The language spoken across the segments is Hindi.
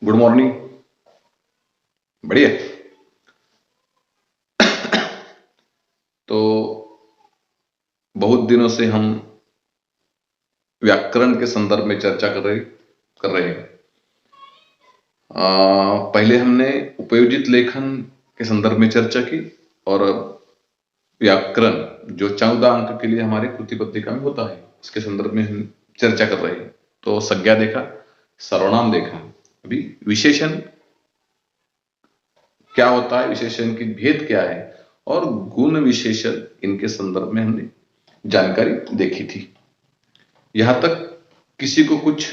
Good morning. बढ़िया। तो बहुत दिनों से हम व्याकरण के संदर्भ में चर्चा कर रहे हैं। पहले हमने उपयोजित लेखन के संदर्भ में चर्चा की और व्याकरण जो 14 अंक के लिए हमारे कृति पत्रिका में होता है इसके संदर्भ में हम चर्चा कर रहे हैं। तो संज्ञा देखा, सर्वनाम देखा, अभी विशेषण क्या होता है, विशेषण की भेद क्या है और गुण विशेषण, इनके संदर्भ में हमने जानकारी देखी थी। यहां तक किसी को कुछ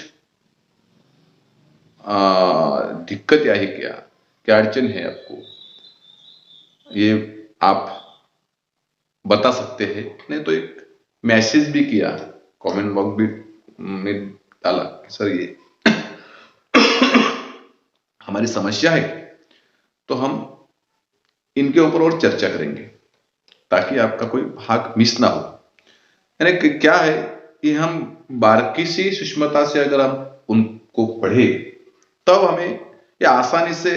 दिक्कत आई क्या, क्या अड़चन है आपको, ये आप बता सकते हैं। नहीं तो एक मैसेज भी किया, कमेंट बॉक्स भी में डाला कि सर ये हमारी समस्या है, तो हम इनके ऊपर और चर्चा करेंगे ताकि आपका कोई भाग मिस ना हो। यानी क्या है कि हम बारीकी से सूक्ष्मता से अगर हम उनको पढ़े तब हमें या आसानी से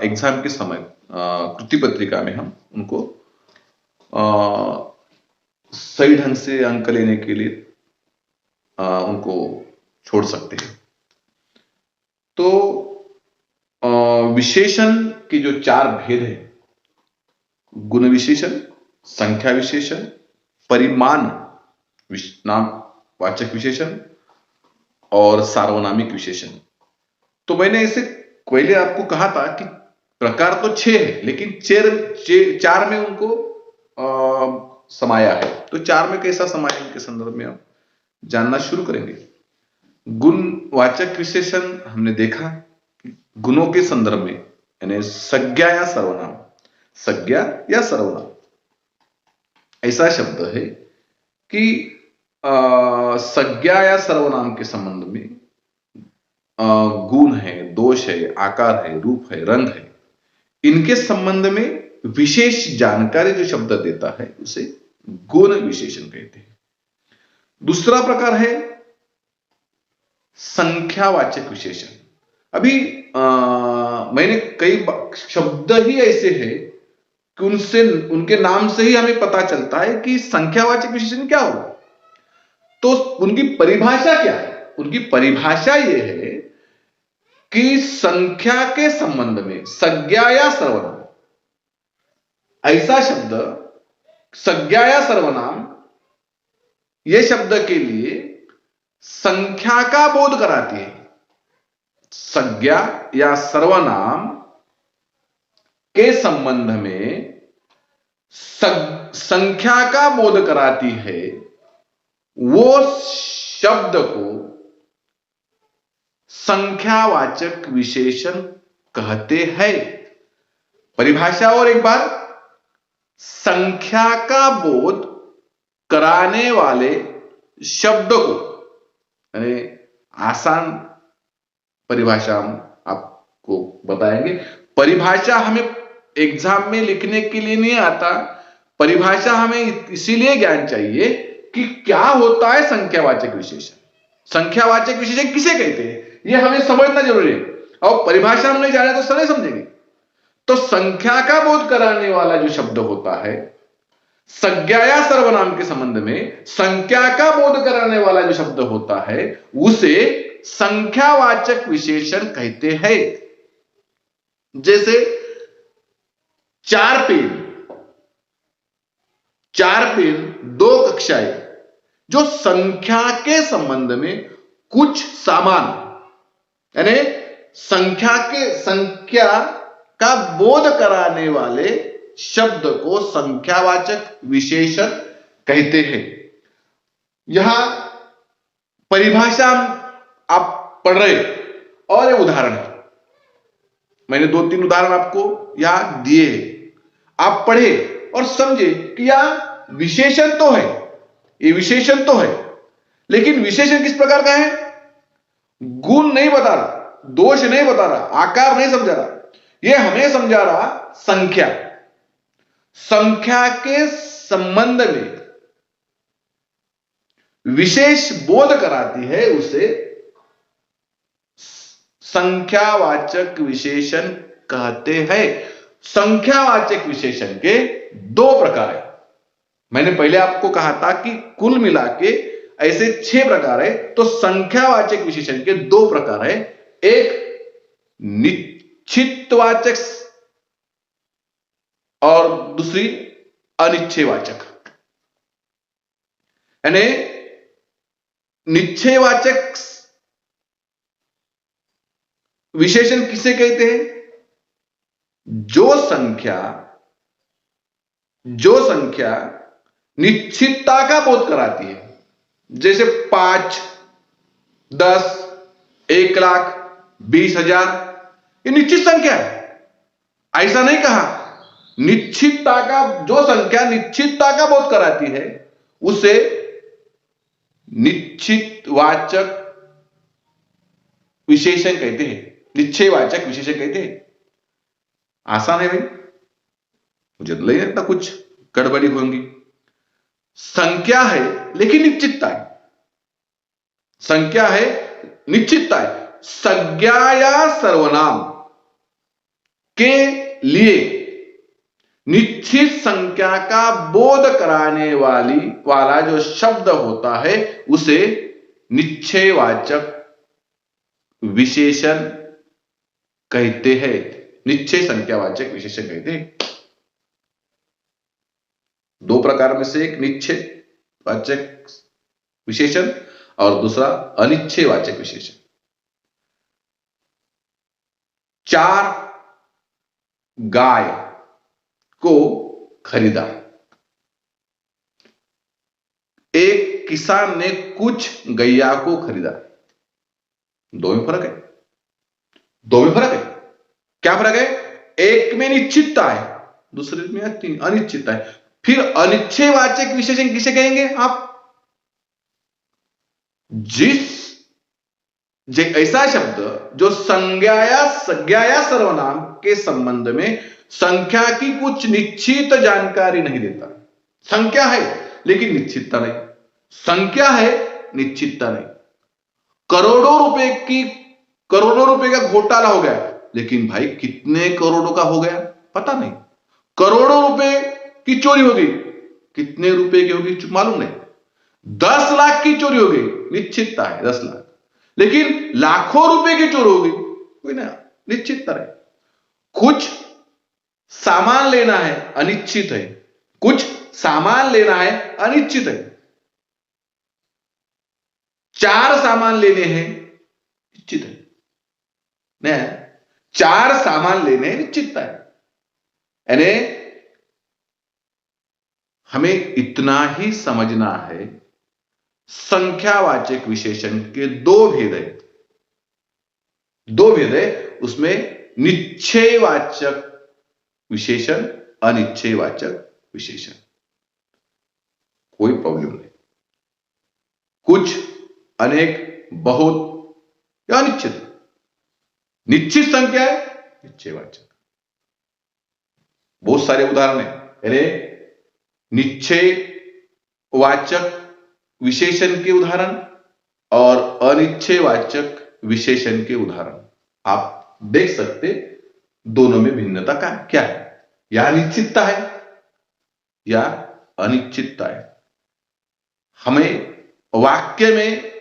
एग्जाम के समय कृति पत्रिका में हम उनको सही ढंग से अंक लेने के लिए उनको छोड़ सकते हैं। तो विशेषण के जो 4 भेद है, गुण विशेषण, संख्या विशेषण, परिमाण नाम वाचक विशेषण और सार्वनामिक विशेषण। तो मैंने इसे पहले आपको कहा था कि प्रकार तो 6 है लेकिन 4 में उनको समाया है। तो 4 में कैसा समाया, इनके संदर्भ में हम जानना शुरू करेंगे। गुणवाचक विशेषण हमने देखा, गुणों के संदर्भ में यानी संज्ञा या सर्वनाम, संज्ञा या सर्वनाम ऐसा शब्द है कि संज्ञा या सर्वनाम के संबंध में गुण है, दोष है, आकार है, रूप है, रंग है, इनके संबंध में विशेष जानकारी जो शब्द देता है उसे गुण विशेषण कहते हैं। दूसरा प्रकार है संख्यावाचक विशेषण। अभी मैंने कई शब्द ही ऐसे हैं कि उनके नाम से ही हमें पता चलता है कि संख्यावाचक विशेषण क्या होगा। तो उनकी परिभाषा क्या है? उनकी परिभाषा यह है कि संख्या के संबंध में संज्ञा या सर्वनाम, ऐसा शब्द संज्ञा या सर्वनाम, यह शब्द के लिए संख्या का बोध कराती है। संज्ञा या सर्वनाम के संबंध में संख्या का बोध कराती है, वो शब्द को संख्यावाचक विशेषण कहते हैं। परिभाषा और एक बार, संख्या का बोध कराने वाले शब्द को, यानी आसान परिभाषा हम आपको बताएंगे। परिभाषा हमें एग्जाम में लिखने के लिए नहीं आता, परिभाषा हमें इसीलिए ज्ञान चाहिए कि क्या होता है संख्यावाचक विशेषण, संख्यावाचक विशेषण किसे कहते हैं, यह हमें समझना जरूरी है। और परिभाषा हम नहीं जाने तो सर नहीं समझेंगे। तो संख्या का बोध कराने वाला जो शब्द होता है, संज्ञा या सर्वनाम के संबंध में संख्या का बोध कराने वाला जो शब्द होता है उसे संख्यावाचक विशेषण कहते हैं। जैसे 4 पेन 2 कक्षाएं, जो संख्या के संबंध में कुछ सामान, यानी संख्या का बोध कराने वाले शब्द को संख्यावाचक विशेषण कहते हैं। यहां परिभाषा आप पढ़ रहे और ये उदाहरण है, मैंने 2-3 उदाहरण आपको यहां दिए हैं, आप पढ़े और समझे कि यह विशेषण तो है, ये विशेषण तो है, लेकिन विशेषण किस प्रकार का है? गुण नहीं बता रहा, दोष नहीं बता रहा, आकार नहीं समझा रहा, यह हमें समझा रहा संख्या के संबंध में विशेष बोध कराती है, उसे संख्यावाचक विशेषण कहते हैं। संख्यावाचक विशेषण के दो प्रकार है। मैंने पहले आपको कहा था कि कुल मिला के ऐसे 6 प्रकार है, तो संख्यावाचक विशेषण के 2 प्रकार है। एक निश्चितवाचक और दूसरी अनिश्चयवाचक। यानी निश्चयवाचक विशेषण किसे कहते हैं? जो संख्या निश्चितता का बोध कराती है, जैसे 5, 10, 1 लाख, 20,000, ये निश्चित संख्या है। ऐसा नहीं कहा, निश्चितता का, जो संख्या निश्चितता का बोध कराती है उसे निश्चितवाचक विशेषण कहते हैं, निश्चयवाचक विशेषण कहते हैं। आसान है भाई, मुझे तो नहीं लगता कुछ गड़बड़ी होंगी। संख्या है लेकिन निश्चितता है, संख्या है निश्चितता है। संज्ञा या सर्वनाम के लिए निश्चित संख्या का बोध कराने वाला जो शब्द होता है उसे निश्चयवाचक विशेषण कहते हैं, निश्चय संख्यावाचक विशेषण कहते हैं। 2 प्रकार में से एक निश्चयवाचक विशेषण और दूसरा अनिश्चयवाचक विशेषण। 4 गाय को खरीदा। एक किसान ने कुछ गैया को खरीदा। दो में फर्क है, दो में फर्क है। क्या फर्क है? एक में निश्चितता है, दूसरे में अनिश्चितता है। फिर अनिश्चयवाचक विशेषण किसे कहेंगे आप? ऐसा शब्द जो संज्ञा या सर्वनाम के संबंध में संख्या की कुछ निश्चित जानकारी नहीं देता। संख्या है लेकिन निश्चितता नहीं, संख्या है निश्चितता नहीं। करोड़ों रुपए का घोटाला हो गया, लेकिन भाई कितने करोड़ों का हो गया पता नहीं। करोड़ों रुपए की चोरी हो गई, कितने रुपए की होगी मालूम नहीं। 10 लाख की चोरी हो गई, निश्चितता है 10 लाख। लेकिन लाखों रुपए की चोरी हो गई, कोई ना, निश्चितता है। कुछ सामान लेना है, अनिश्चित है। कुछ सामान लेना है, अनिश्चित है। 4 सामान लेने हैं, निश्चित है। नहीं, 4 सामान लेने हैं, निश्चितता है। यानी हमें इतना ही समझना है, संख्यावाचक विशेषण के 2 भेद है। 2 भेद है, उसमें निश्चयवाचक विशेषण, अनिश्चयवाचक विशेषण। कोई प्रॉब्लम नहीं। कुछ, अनेक, बहुत या अनिश्चित। निश्चित संख्या है, निश्चयवाचक। बहुत सारे उदाहरण है। यानी निश्चयवाचक विशेषण के उदाहरण और अनिश्चयवाचक विशेषण के उदाहरण आप देख सकते। दोनों में भिन्नता क्या है? या निश्चितता है या अनिश्चितता है। हमें वाक्य में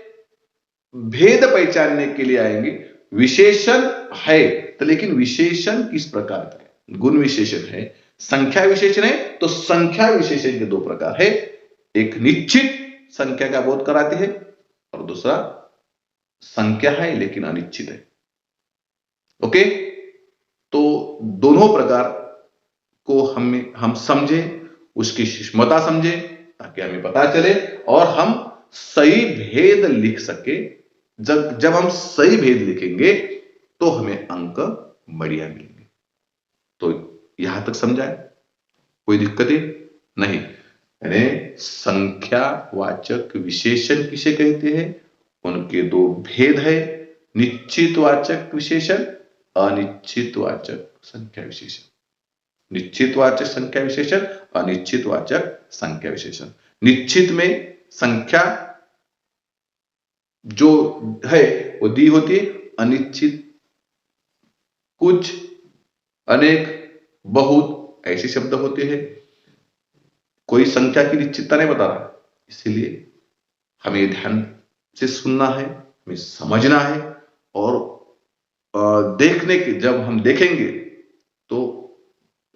भेद पहचानने के लिए आएंगे। विशेषण है तो, लेकिन विशेषण किस प्रकार का है? गुण विशेषण है, संख्या विशेषण है, तो संख्या विशेषण के 2 प्रकार है। एक निश्चित संख्या का बोध कराती है और दूसरा संख्या है लेकिन अनिश्चित है। ओके, तो दोनों प्रकार को हम समझे, उसकी सूक्ष्मता समझे, ताकि हमें पता चले और हम सही भेद लिख सके। जब हम सही भेद लिखेंगे तो हमें अंक बढ़िया मिलेंगे। तो यहां तक समझा है? कोई दिक्कतें नहीं। यानी संख्यावाचक विशेषण किसे कहते हैं? उनके 2 भेद है, निश्चितवाचक विशेषण, अनिश्चितवाचक संख्या विशेषण। निश्चितवाचक संख्या विशेषण, अनिश्चितवाचक संख्या विशेषण। निश्चित में संख्या जो है वो दी होती है, अनिश्चित कुछ, अनेक, बहुत ऐसे शब्द होते हैं। कोई संख्या की निश्चितता नहीं बता रहा, इसीलिए हमें ध्यान से सुनना है, हमें समझना है, और देखने के जब हम देखेंगे तो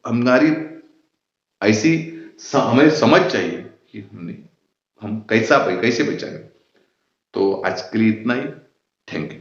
हमारी ऐसी हमें समझ चाहिए कि हम कैसे पहचाने। तो आज के लिए इतना ही। Thank you.